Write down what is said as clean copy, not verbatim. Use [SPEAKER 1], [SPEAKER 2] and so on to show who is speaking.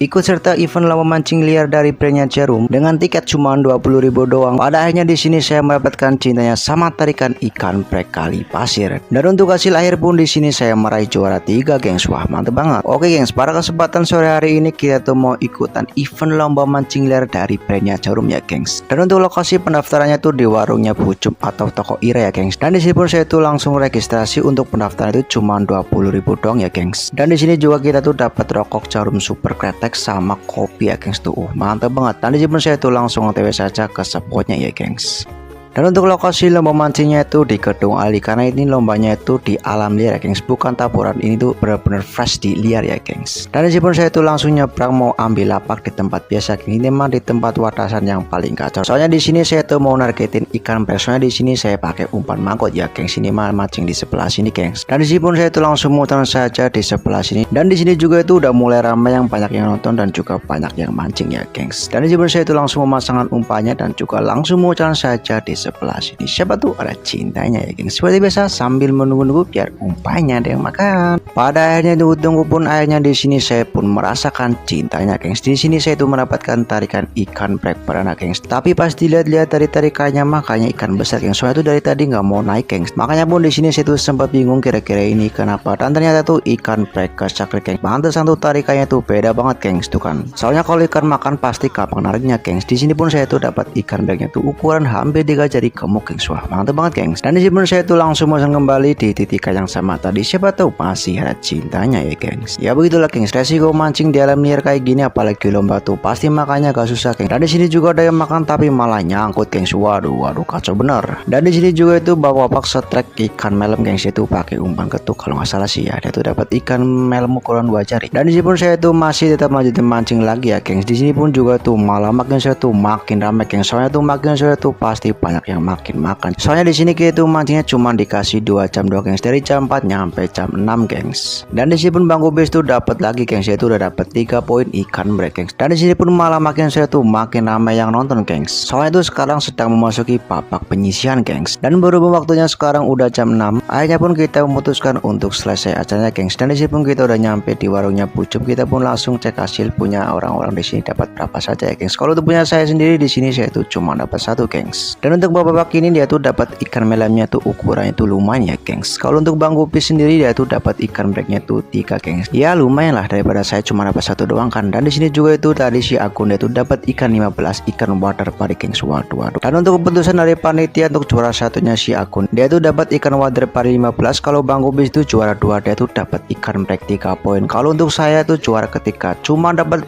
[SPEAKER 1] Ikut serta event lomba mancing liar dari Prenya Jarum dengan tiket cuma 20.000 doang. Pada akhirnya di sini saya mendapatkan cintanya sama tarikan ikan prek kali pasir. Dan untuk hasil akhir pun di sini saya meraih juara 3, gengs. Wah, mantep banget. Oke, gengs, pada kesempatan sore hari ini kita tuh mau ikutan event lomba mancing liar dari Prenya Jarum ya, gengs. Dan untuk lokasi pendaftarannya tuh di warungnya Pucum atau toko Ira ya, gengs. Dan di sini pun saya tuh langsung registrasi. Untuk pendaftaran itu cuma 20.000 doang ya, gengs. Dan di sini juga kita tuh dapat rokok Jarum Super Kretek sama kopi ya, gengs tuh. Mantap banget. Dan di sini saya tuh langsung otw saja ke spotnya ya, gengs. Dan untuk lokasi lomba mancingnya itu di Gedung Ali, karena ini lombanya itu di alam liar ya, gengs, bukan taburan. Ini tuh benar-benar fresh di liar ya, gengs. Dan di sini saya tuh langsung nyebrang mau ambil lapak di tempat biasa. Ini memang di tempat watasan yang paling kacau. Soalnya di sini saya tuh mau nargetin ikan prek. Soalnya di sini saya pakai umpan mangkot ya, gengs. Ini mah mancing di sebelah sini, gengs. Dan di sini pun saya tuh langsung muter saja di sebelah sini. Dan di sini juga itu udah mulai ramai, yang banyak yang nonton dan juga banyak yang mancing ya, gengs. Dan di sini pun saya tuh langsung memasangkan umpannya dan juga langsung muter saja di sebelah sini. Siapa tuh ada cintanya ya, gengs. Seperti biasa sambil menunggu-nunggu biar umpannya ada yang makan. Pada akhirnya tunggu-tunggu pun akhirnya di sini saya pun merasakan cintanya, gengs. Di sini saya tuh mendapatkan tarikan ikan prek perdana, gengs. Tapi pas dilihat-lihat dari tarikannya makanya ikan besar, gengs. Soalnya tuh dari tadi nggak mau naik, gengs. Makanya pun di sini saya tuh sempat bingung kira-kira ini kenapa. Dan ternyata tuh ikan prek kesakit, gengs. Pantesan tuh tarikannya tuh beda banget, gengs, tuh kan. Soalnya kalau ikan makan pasti kapan nariknya, gengs. Di sini pun saya tuh dapat ikan preknya tuh ukuran hampir 3 jari gemuk, gengs. Wah, mantap banget, gengs. Dan di sini pun saya tuh langsung memasang kembali di titik yang sama tadi. Siapa tahu masih ada cintanya ya, gengs. Ya begitulah, gengs. Resiko mancing di alam liar kayak gini, apalagi lomba tuh pasti makanya gak susah, gengs. Dan di sini juga ada yang makan tapi malah nyangkut, gengs. Waduh, kacau bener. Dan di sini juga itu bapak setrek ikan melem, gengs. Itu pakai umpan ketuk kalau nggak salah sih ya. Dia tuh dapat ikan melem ukuran 2 jari. Dan di sini pun saya tuh masih tetap lanjutin mancing lagi ya, gengs. Di sini pun juga tuh malah makin saya tuh makin ramai, gengs. Soalnya tuh makin saya tuh pasti banyak yang makin makan. Soalnya di sini kita tuh mancingnya cuma dikasih 2 jam doang, gengs. Dari jam 4 nyampe jam 6, gengs. Dan di sini pun Bang Gobes tuh dapat lagi, gengs. Yaitu udah dapat 3 poin ikan brek, gengs. Dan di sini pun malah makin saya tuh makin ramai yang nonton, gengs. Soalnya itu sekarang sedang memasuki babak penyisian, gengs. Dan berhubung waktunya sekarang udah jam 6, akhirnya pun kita memutuskan untuk selesai acaranya, gengs. Dan di sini pun kita udah nyampe di warungnya Pucum. Kita pun langsung cek hasil punya orang-orang di sini dapat berapa saja ya, gengs. Kalau untuk punya saya sendiri di sini saya tuh cuma dapat 1, gengs. Dan untuk bapak ini dia tuh dapat ikan melemnya tuh ukurannya tuh lumayan ya, gengs. Kalau untuk Bang Gopis sendiri dia tuh dapat ikan breknya tuh 3, gengs. Ya lumayan lah daripada saya cuma dapat 1 doang kan. Dan di sini juga itu tadi si akun dia tuh dapat ikan 15 ikan water pari, gengs. Waduh. Dan untuk keputusan dari panitia untuk juara satunya si akun, dia tuh dapat ikan water pari 15. Kalau Bang Gopis itu juara 2, dia tuh dapat ikan brek 3 poin. Kalau untuk saya tuh juara ketiga cuma dapat